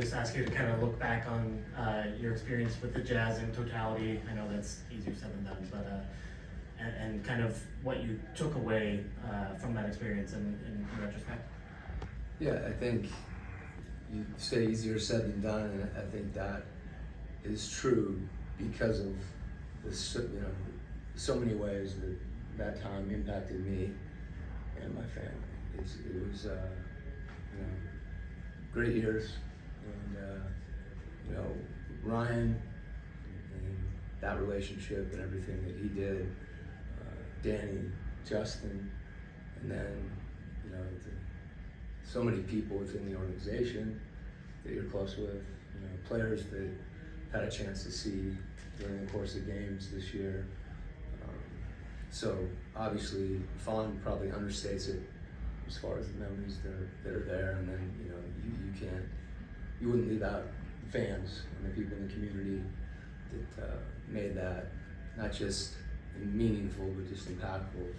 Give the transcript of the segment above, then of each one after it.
just ask you to kind of look back on your experience with the Jazz in totality. I know that's easier said than done, but and kind of what you took away from that experience in retrospect. Yeah, I think you say easier said than done, and I think that is true because of so many ways that time impacted me and my family. It was great years, and Ryan and that relationship and everything that he did, Danny, Justin, and then so many people within the organization that you're close with, players that had a chance to see during the course of games this year. So obviously, fond probably understates it as far as the memories that are there, and then you wouldn't leave out the fans and the people in the community that made that not just meaningful but just impactful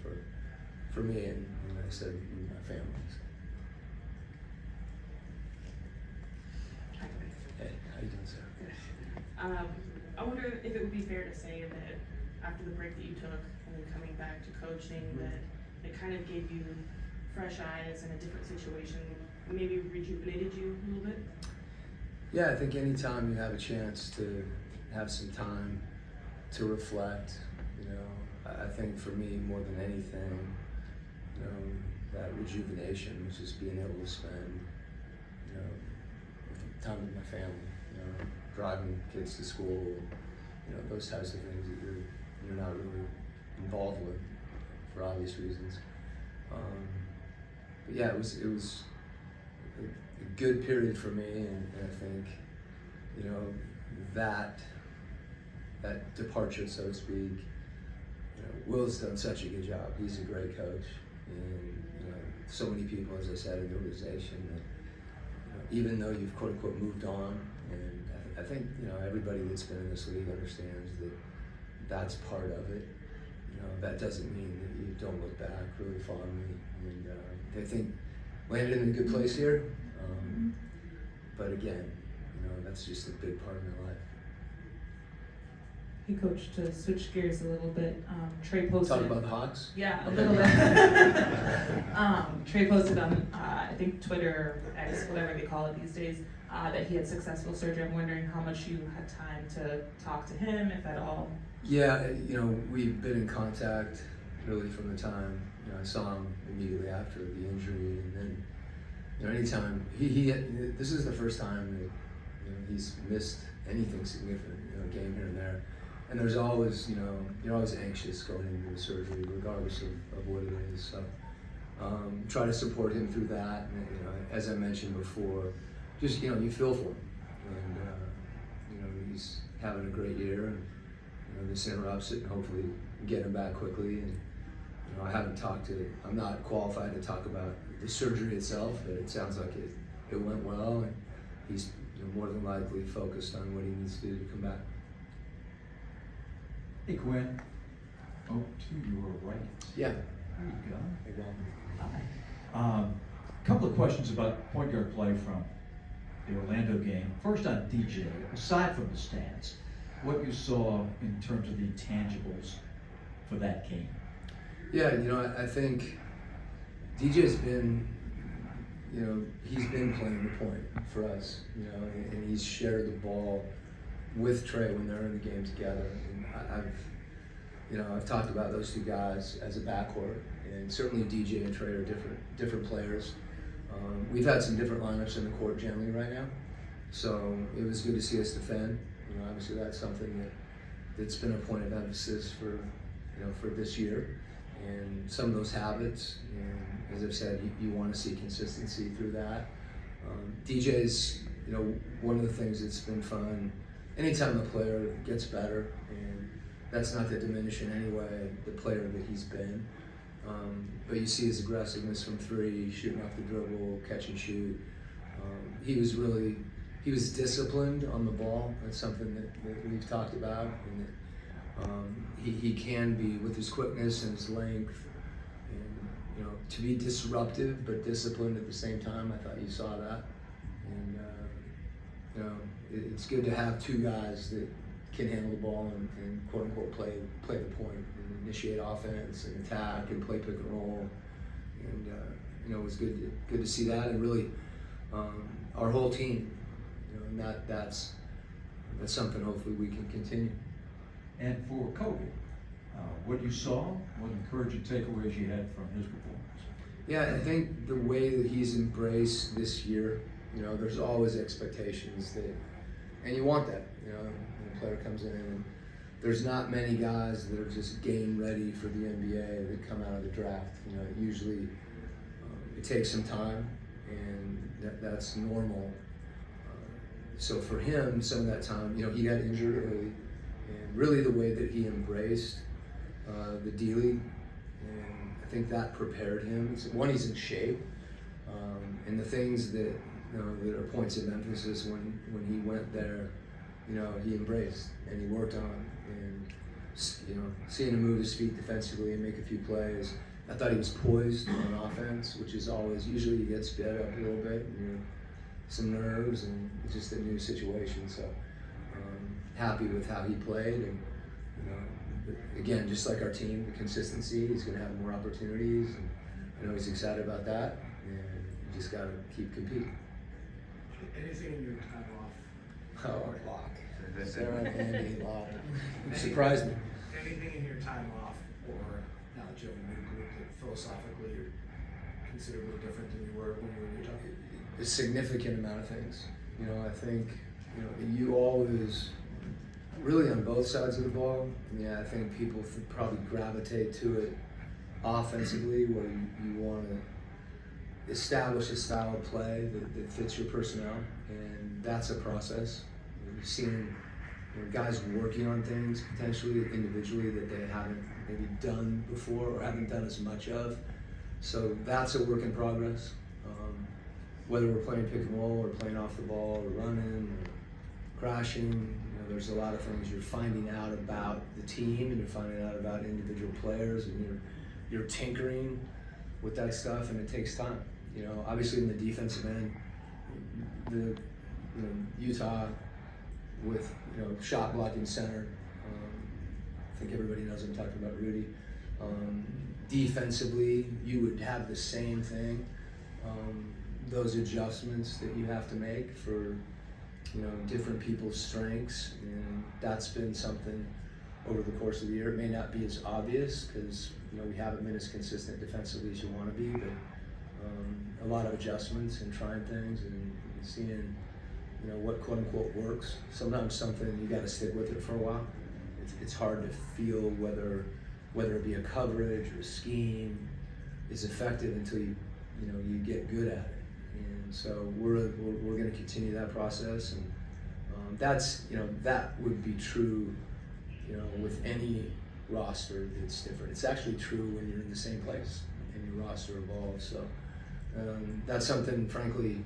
for me and like I said, my family. Hey, how you doing, sir? Good. I wonder if it would be fair to say that after the break that you took and then coming back to coaching, that it kind of gave you fresh eyes in a different situation, maybe rejuvenated you a little bit? Yeah, I think anytime you have a chance to have some time to reflect, I think for me more than anything, that rejuvenation was just being able to spend, time with my family, driving kids to school, those types of things that you're not really involved with for obvious reasons. But yeah, it was a good period for me, and I think, that departure, so to speak, Will's done such a good job. He's a great coach, and so many people, as I said, in the organization that, even though you've quote unquote moved on, and I think everybody that's been in this league understands that that's part of it. That doesn't mean that you don't look back really fondly, and I think landed in a good place here. But again, that's just a big part of my life. Hey, Coach, to switch gears a little bit, Trey posted... Talk about the Hawks? Yeah, a little bit. Trey posted on, I think, Twitter, X, whatever they call it these days, that he had successful surgery. I'm wondering how much you had time to talk to him, if at all. Yeah, we've been in contact really from the time I saw him immediately after the injury, and then anytime this is the first time that he's missed anything significant, a game here and there. And there's always, you're always anxious going into the surgery, regardless of what it is. So try to support him through that. And, as I mentioned before, just, you feel for him. And, he's having a great year, and this interrupts it, and hopefully get him back quickly. And, I'm not qualified to talk about the surgery itself, but it sounds like it went well, and he's more than likely focused on what he needs to do to come back. Hey, Quinn. Oh, to your right. Yeah. There you go. Hey, Bob. Hi. Couple of questions about point guard play from the Orlando game. First on DJ, aside from the stats, what you saw in terms of the intangibles for that game? Yeah, I think DJ's been, he's been playing the point for us, and he's shared the ball with Trey when they're in the game together. And I've talked about those two guys as a backcourt, and certainly DJ and Trey are different players. We've had some different lineups in the court generally right now, so it was good to see us defend. Obviously that's something that's been a point of emphasis for this year, and some of those habits. And as I've said, you want to see consistency through that. DJ's, one of the things that's been fun. Anytime a player gets better, and that's not to diminish in any way the player that he's been, but you see his aggressiveness from three, shooting off the dribble, catch and shoot. He was disciplined on the ball. That's something that we've talked about, and that he can be, with his quickness and his length, and to be disruptive but disciplined at the same time. I thought you saw that, and you know, it's good to have two guys that can handle the ball and quote unquote play the point and initiate offense and attack and play pick and roll. And you know, it was good to see that, and really our whole team, you know, and that's something hopefully we can continue. And for Kobe, what you saw, what encouraging takeaways you had from his performance? Yeah, I think the way that he's embraced this year, you know, there's always expectations that, and you want that, you know, when a player comes in, and there's not many guys that are just game ready for the NBA that come out of the draft. You know, usually it takes some time, and that's normal. So for him, some of that time, you know, he got injured early, and really the way that he embraced the D-League, and I think that prepared him. One, he's in shape, and the things that, you know, that are points of emphasis when he went there, you know, he embraced and he worked on. And, you know, seeing him move his feet defensively and make a few plays, I thought he was poised on offense, which is always, usually you get sped up a little bit, and you're some nerves, and it's just a new situation. So happy with how he played, and you know, again, just like our team, the consistency. He's going to have more opportunities, and I know he's excited about that. And you just got to keep competing. Anything in your time off? Oh, a lot. Sarah and Andy, a lot. Surprised me. Anything in your time off, or now that you have a new group that philosophically you're considerably different than you were when you were in Utah? A significant amount of things. You know, I think, you know, you always, really on both sides of the ball, yeah, I think people probably gravitate to it offensively, where you want to establish a style of play that fits your personnel, and that's a process. You've seen, you know, guys working on things potentially individually that they haven't maybe done before or haven't done as much of. So that's a work in progress. Whether we're playing pick and roll or playing off the ball or running or crashing, you know, there's a lot of things you're finding out about the team, and you're finding out about individual players, and you're tinkering with that stuff, and it takes time. You know, obviously in the defensive end, Utah with, you know, shot blocking center. I think everybody knows I'm talking about Rudy. Defensively, you would have the same thing. Those adjustments that you have to make for, you know, different people's strengths, and that's been something over the course of the year. It may not be as obvious because, you know, we haven't been as consistent defensively as you want to be, but a lot of adjustments and trying things and seeing, you know, what quote unquote works. Sometimes something you got to stick with it for a while. It's hard to feel whether it be a coverage or a scheme is effective until you get good at it. And so we're going to continue that process, and that's, you know, that would be true, you know, with any roster that's different. It's actually true when you're in the same place and your roster evolves. So that's something, frankly,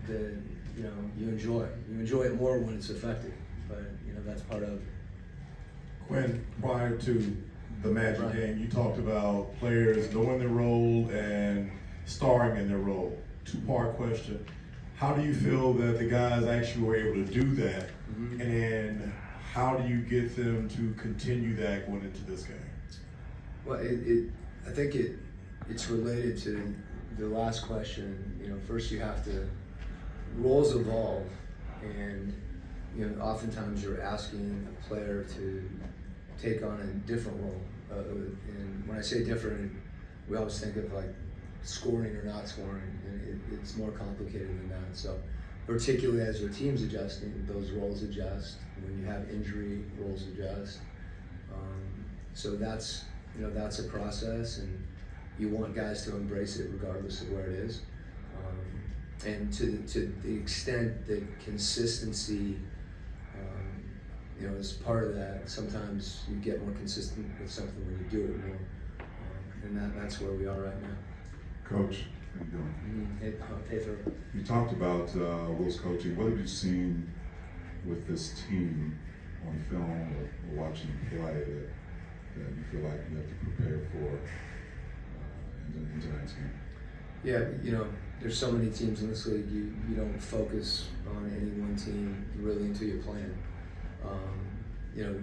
that, you know, you enjoy. You enjoy it more when it's effective, but, you know, that's part of it. Quin, prior to the Magic game, you talked about players knowing their role and starring in their role. Two-part question. How do you feel that the guys actually were able to do that? Mm-hmm. And how do you get them to continue that going into this game? Well, I think it's related to the last question. You know, first you have to, roles evolve, and, you know, oftentimes you're asking a player to take on a different role. And when I say different, we always think of like scoring or not scoring, and it's more complicated than that. So particularly as your team's adjusting, those roles adjust. When you have injury, roles adjust. So that's, you know, that's a process, and you want guys to embrace it regardless of where it is. And to the extent that consistency, you know, is part of that. Sometimes you get more consistent with something when you do it more, and that's where we are right now. Coach, how you doing? Hey, Thurl. You talked about Will's coaching. What have you seen with this team on film or watching them play that you feel like you have to prepare for in tonight's game? Yeah, you know, there's so many teams in this league. You don't focus on any one team really until you play them. You know,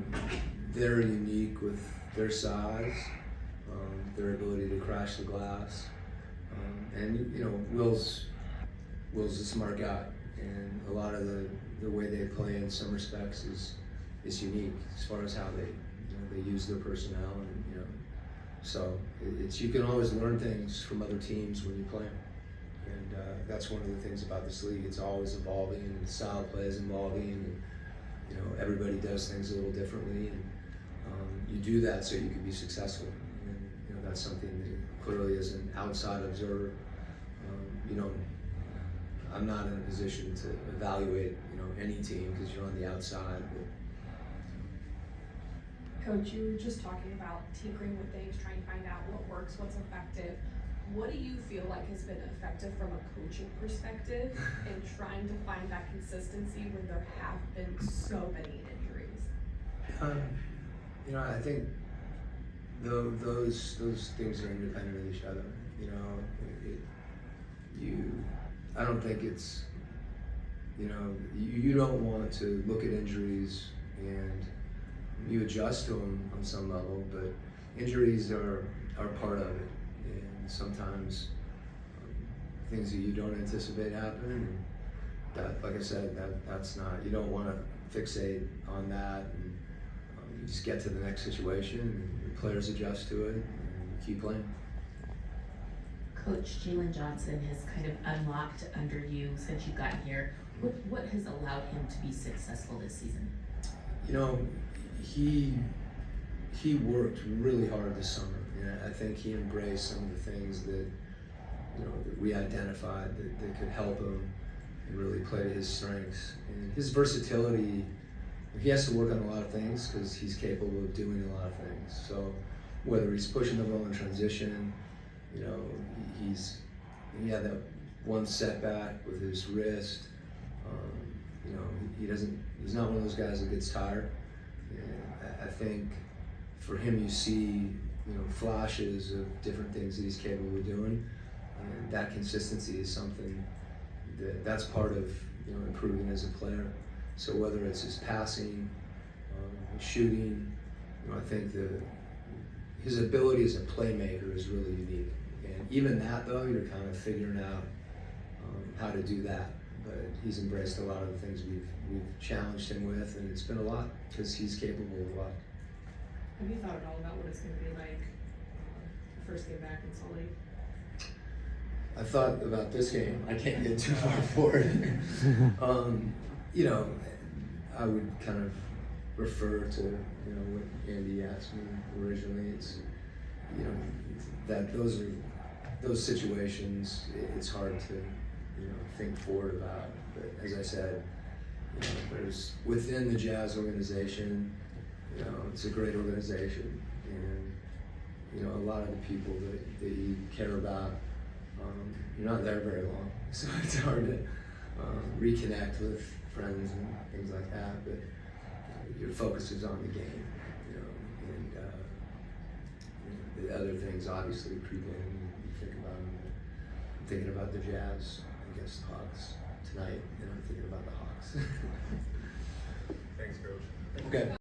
they're unique with their size, their ability to crash the glass, and you know, Will's a smart guy, and a lot of the way they play in some respects is unique as far as how they use their personnel, and you know, so it's you can always learn things from other teams when you play them. And that's one of the things about this league. It's always evolving, and the style of play is evolving, and you know, everybody does things a little differently, and you do that so you can be successful. And you know, that's something that clearly as an outside observer, you know, I'm not in a position to evaluate, you know, any team because you're on the outside. Coach, you were just talking about tinkering with things, trying to find out what works, what's effective. What do you feel like has been effective from a coaching perspective in trying to find that consistency when there have been so many injuries? You know, I think those things are independent of each other. You know, I don't think it's, you know, you don't want to look at injuries and you adjust to them on some level, but injuries are part of it. And sometimes things that you don't anticipate happen, and that, like I said, that's not, you don't want to fixate on that, and you just get to the next situation, and the players adjust to it, and you keep playing. Coach Jalen Johnson has kind of unlocked under you since you've gotten here. What has allowed him to be successful this season? You know, he worked really hard this summer. And I think he embraced some of the things that, you know, that we identified that could help him and really play to his strengths. And his versatility, he has to work on a lot of things because he's capable of doing a lot of things. So whether he's pushing the ball in transition, you know, he had that one setback with his wrist. You know, he's not one of those guys that gets tired. And I think for him, you see, you know, flashes of different things that he's capable of doing, and that consistency is something that's part of, you know, improving as a player. So whether it's his passing, his shooting, you know, I think his ability as a playmaker is really unique. And even that, though, you're kind of figuring out how to do that. But he's embraced a lot of the things we've challenged him with, and it's been a lot because he's capable of a lot. Have you thought at all about what it's going to be like the first game back in Salt Lake? I thought about this game. I can't get too far forward. You know, I would kind of refer to, you know, what Andy asked me originally. It's, you know, that those situations. It's hard to, you know, think forward about. But as I said, you know, there's within the Jazz organization. You know, it's a great organization, and you know, a lot of the people that you care about, you're not there very long, so it's hard to reconnect with friends and things like that. But your focus is on the game, you know, and you know, the other things obviously creep in. You think about them. I'm thinking about the Jazz, I guess the Hawks tonight, and I'm thinking about the Hawks. Thanks, Coach. Okay.